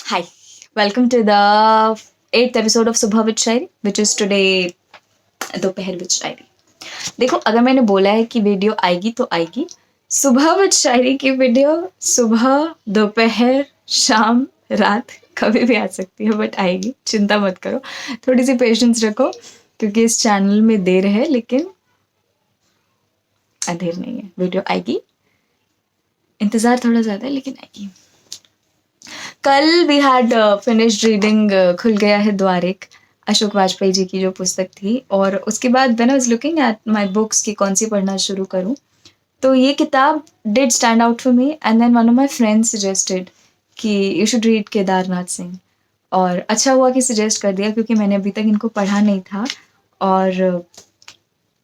Hi, welcome to the eighth episode of सुबह with Shayari which is today दोपहर with शायरी। देखो, अगर मैंने बोला है कि वीडियो आएगी तो आएगी। सुबह विद शायरी की वीडियो सुबह, दोपहर, शाम, रात कभी भी आ सकती है, बट आएगी। चिंता मत करो, थोड़ी सी पेशेंस रखो, क्योंकि इस चैनल में देर है लेकिन अंधेर नहीं है। वीडियो आएगी, इंतज़ार थोड़ा ज़्यादा है लेकिन आएगी। कल वी हैड फिनिश्ड रीडिंग खुल गया है द्वारिक, अशोक वाजपेयी जी की जो पुस्तक थी। और उसके बाद when I was looking at my books कि कौन सी पढ़ना शुरू करूं, तो ये किताब did stand out for me and then one of my friends suggested कि you should read Kedarnath Singh. और अच्छा हुआ कि सजेस्ट कर दिया, क्योंकि मैंने अभी तक इनको पढ़ा नहीं था और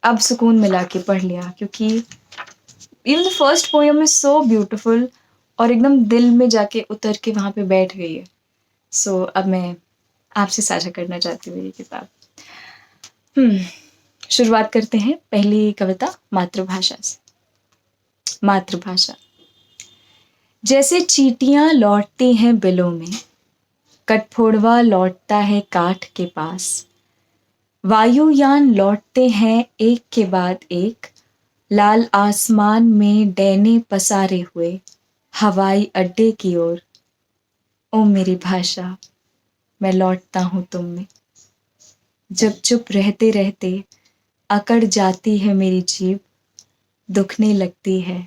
अब सुकून मिला के पढ़ लिया, क्योंकि even the first poem is so beautiful और एकदम दिल में जाके उतर के वहाँ पे बैठ गई है। सो अब मैं आपसे साझा करना चाहती हूँ ये किताब। शुरुआत करते हैं पहली कविता मातृभाषा से। मातृभाषा। जैसे चींटियां लौटती हैं बिलों में, कठफोड़वा लौटता है काठ के पास, वायुयान लौटते हैं एक के बाद एक, लाल आसमान में डैने पसारे हुए हवाई अड्डे की ओर। ओ मेरी भाषा, मैं लौटता हूँ तुम में। जब चुप रहते रहते अकड़ जाती है मेरी जीभ, दुखने लगती है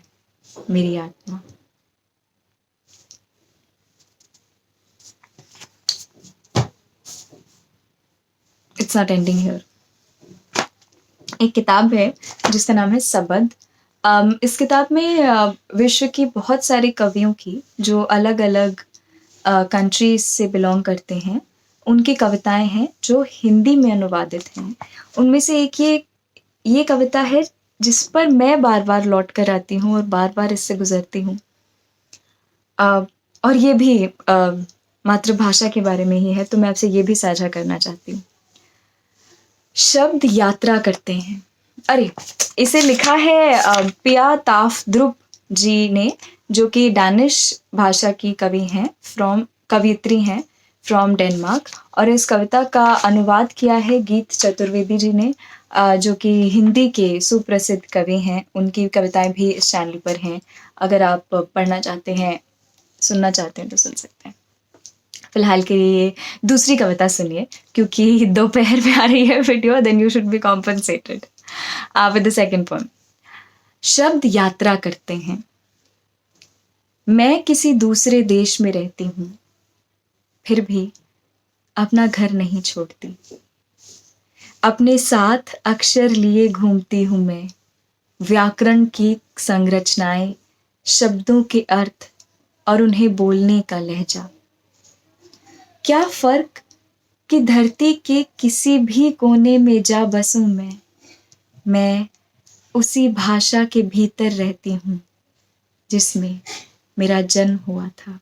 मेरी आत्मा। It's not ending here. एक किताब है जिसका नाम है सबद। इस किताब में विश्व की बहुत सारे कवियों की, जो अलग अलग कंट्रीज से बिलोंग करते हैं, उनकी कविताएं हैं जो हिंदी में अनुवादित हैं। उनमें से एक ये कविता है जिस पर मैं बार बार लौट कर आती हूँ और बार बार इससे गुजरती हूँ। और ये भी मातृभाषा के बारे में ही है, तो मैं आपसे ये भी साझा करना चाहती हूँ। शब्द यात्रा करते हैं। अरे, इसे लिखा है पिया ताफद्रुप जी ने, जो कि डैनिश भाषा की कवियत्री हैं फ्रॉम डेनमार्क। और इस कविता का अनुवाद किया है गीत चतुर्वेदी जी ने, जो कि हिंदी के सुप्रसिद्ध कवि हैं। उनकी कविताएं भी इस चैनल पर हैं, अगर आप पढ़ना चाहते हैं, सुनना चाहते हैं तो सुन सकते हैं। फिलहाल के लिए दूसरी कविता सुनिए, क्योंकि दोपहर में आ रही है video, then you should be compensated with the second poem. शब्द यात्रा करते हैं। मैं किसी दूसरे देश में रहती हूँ, फिर भी अपना घर नहीं छोड़ती। अपने साथ अक्षर लिए घूमती हूँ मैं, व्याकरण की संरचनाएं, शब्दों के अर्थ और उन्हें बोलने का लहजा। क्या फर्क कि धरती के किसी भी कोने में जा बसूं मैं उसी भाषा के भीतर रहती हूँ जिसमें मेरा जन्म हुआ था।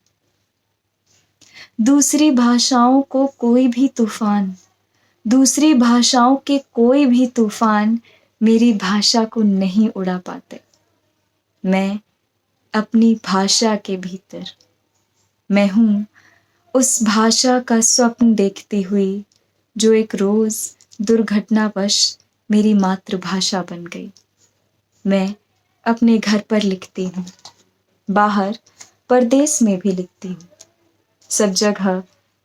दूसरी भाषाओं को कोई भी तूफान, दूसरी भाषाओं के कोई भी तूफान मेरी भाषा को नहीं उड़ा पाते। मैं अपनी भाषा के भीतर, मैं हूँ उस भाषा का स्वप्न देखती हुई जो एक रोज दुर्घटनावश मेरी मातृभाषा बन गई। मैं अपने घर पर लिखती हूँ, बाहर परदेश में भी लिखती हूँ, सब जगह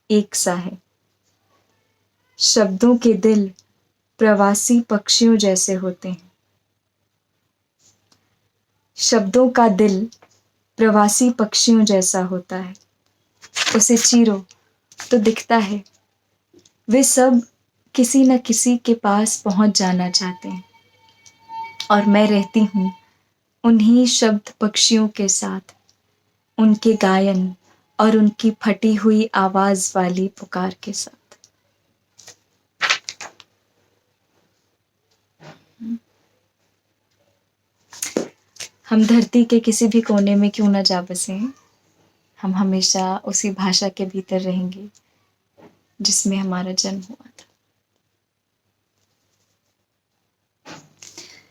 एक सा है। शब्दों के दिल प्रवासी पक्षियों जैसे होते हैं। शब्दों का दिल प्रवासी पक्षियों जैसा होता है। उसे चीरो तो दिखता है वे सब किसी न किसी के पास पहुंच जाना चाहते हैं, और मैं रहती हूँ उन्हीं शब्द पक्षियों के साथ, उनके गायन और उनकी फटी हुई आवाज वाली पुकार के साथ। हम धरती के किसी भी कोने में क्यों न जा बसे, हम हमेशा उसी भाषा के भीतर रहेंगे जिसमें हमारा जन्म हुआ था।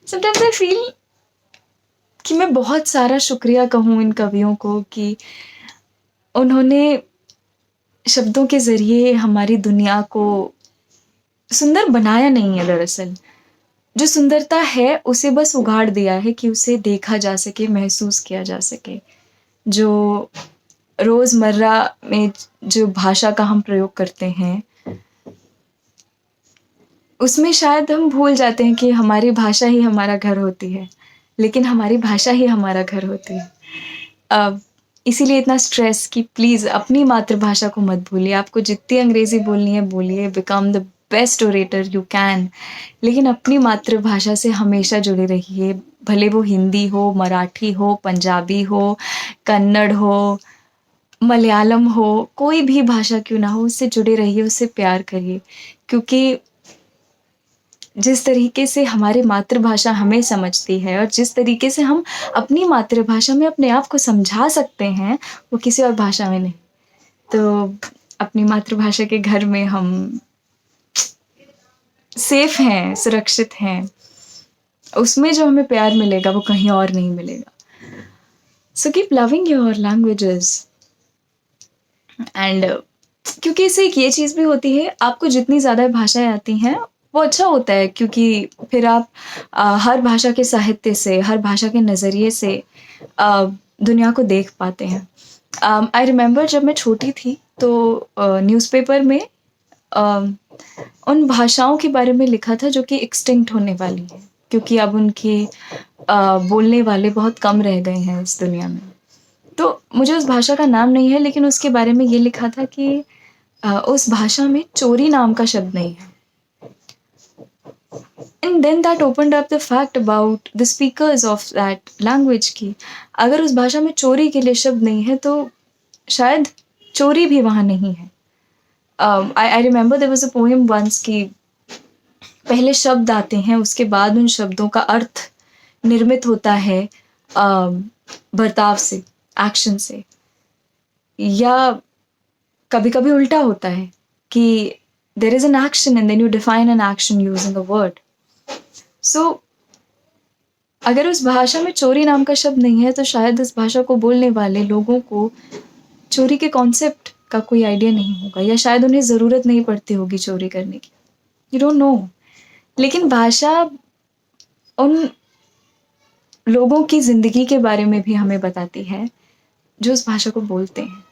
Sometimes I feel कि मैं बहुत सारा शुक्रिया कहूँ इन कवियों को कि उन्होंने शब्दों के ज़रिए हमारी दुनिया को सुंदर बनाया नहीं है दरअसल। जो सुंदरता है उसे बस उगाड़ दिया है कि उसे देखा जा सके, महसूस किया जा सके। जो रोज़मर्रा में जो भाषा का हम प्रयोग करते हैं, उसमें शायद हम भूल जाते हैं कि हमारी भाषा ही हमारा घर होती है, लेकिन हमारी भाषा ही हमारा घर होती है। अ, इसीलिए इतना स्ट्रेस कि प्लीज़ अपनी मातृभाषा को मत भूलिए। आपको जितनी अंग्रेज़ी बोलनी है बोलिए, become the best orator you can, लेकिन अपनी मातृभाषा से हमेशा जुड़े रहिए। भले वो हिंदी हो, मराठी हो, पंजाबी हो, कन्नड़ हो, मलयालम हो, कोई भी भाषा क्यों ना हो, उससे जुड़े रहिए, उससे प्यार करिए। क्योंकि जिस तरीके से हमारी मातृभाषा हमें समझती है और जिस तरीके से हम अपनी मातृभाषा में अपने आप को समझा सकते हैं, वो किसी और भाषा में नहीं। तो अपनी मातृभाषा के घर में हम सेफ हैं, सुरक्षित हैं। उसमें जो हमें प्यार मिलेगा वो कहीं और नहीं मिलेगा। So keep loving your languages and क्योंकि इससे एक ये चीज़ भी होती है, आपको जितनी ज़्यादा भाषाएँ आती हैं, वो अच्छा होता है क्योंकि फिर आप हर भाषा के साहित्य से, हर भाषा के नज़रिए से दुनिया को देख पाते हैं। आई रिमेंबर जब मैं छोटी थी तो न्यूज़पेपर में उन भाषाओं के बारे में लिखा था जो कि एक्सटिंक्ट होने वाली हैं, क्योंकि अब उनके बोलने वाले बहुत कम रह गए हैं इस दुनिया में। तो मुझे उस भाषा का नाम नहीं है, लेकिन उसके बारे में ये लिखा था कि उस भाषा में चोरी नाम का शब्द नहीं है। And then that opened up the fact about the speakers of that language की अगर उस भाषा में चोरी के लिए शब्द नहीं है तो शायद चोरी भी वहाँ नहीं है। I remember there was a poem once कि पहले शब्द आते हैं, उसके बाद उन शब्दों का अर्थ निर्मित होता है बर्ताव से, एक्शन से, या कभी-कभी उल्टा होता है कि there is an action and then you define an action using a word. So अगर उस भाषा में चोरी नाम का शब्द नहीं है तो शायद उस भाषा को बोलने वाले लोगों को चोरी के कॉन्सेप्ट का कोई आइडिया नहीं होगा, या शायद उन्हें ज़रूरत नहीं पड़ती होगी चोरी करने की। You don't know. लेकिन भाषा उन लोगों की ज़िंदगी के बारे में भी हमें बताती है जो उस भाषा को बोलते हैं।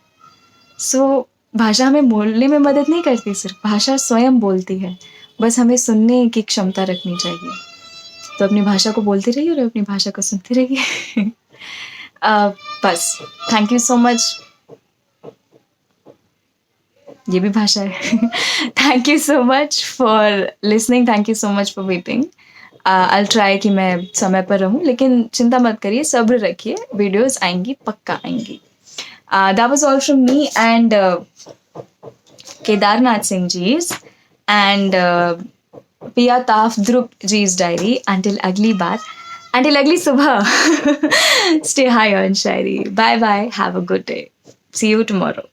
सो भाषा हमें बोलने में मदद नहीं करती, सिर्फ भाषा स्वयं बोलती है। बस हमें सुनने की क्षमता रखनी चाहिए। तो अपनी भाषा को बोलते रहिए और अपनी भाषा को सुनते रहिए। बस थैंक यू सो मच। ये भी भाषा है। Thank you so much for listening, thank you so much for waiting. I try कि मैं समय पर रहूं, लेकिन चिंता मत करिए, सब्र रखिए, वीडियोस आएंगी, पक्का आएंगी। That was all from me and Kedarnath Singh Ji's and Pia Taf Dhruv Ji's diary. Until agli baar, until agli subah. Stay high on Shairi. Bye bye. Have a good day. See you tomorrow.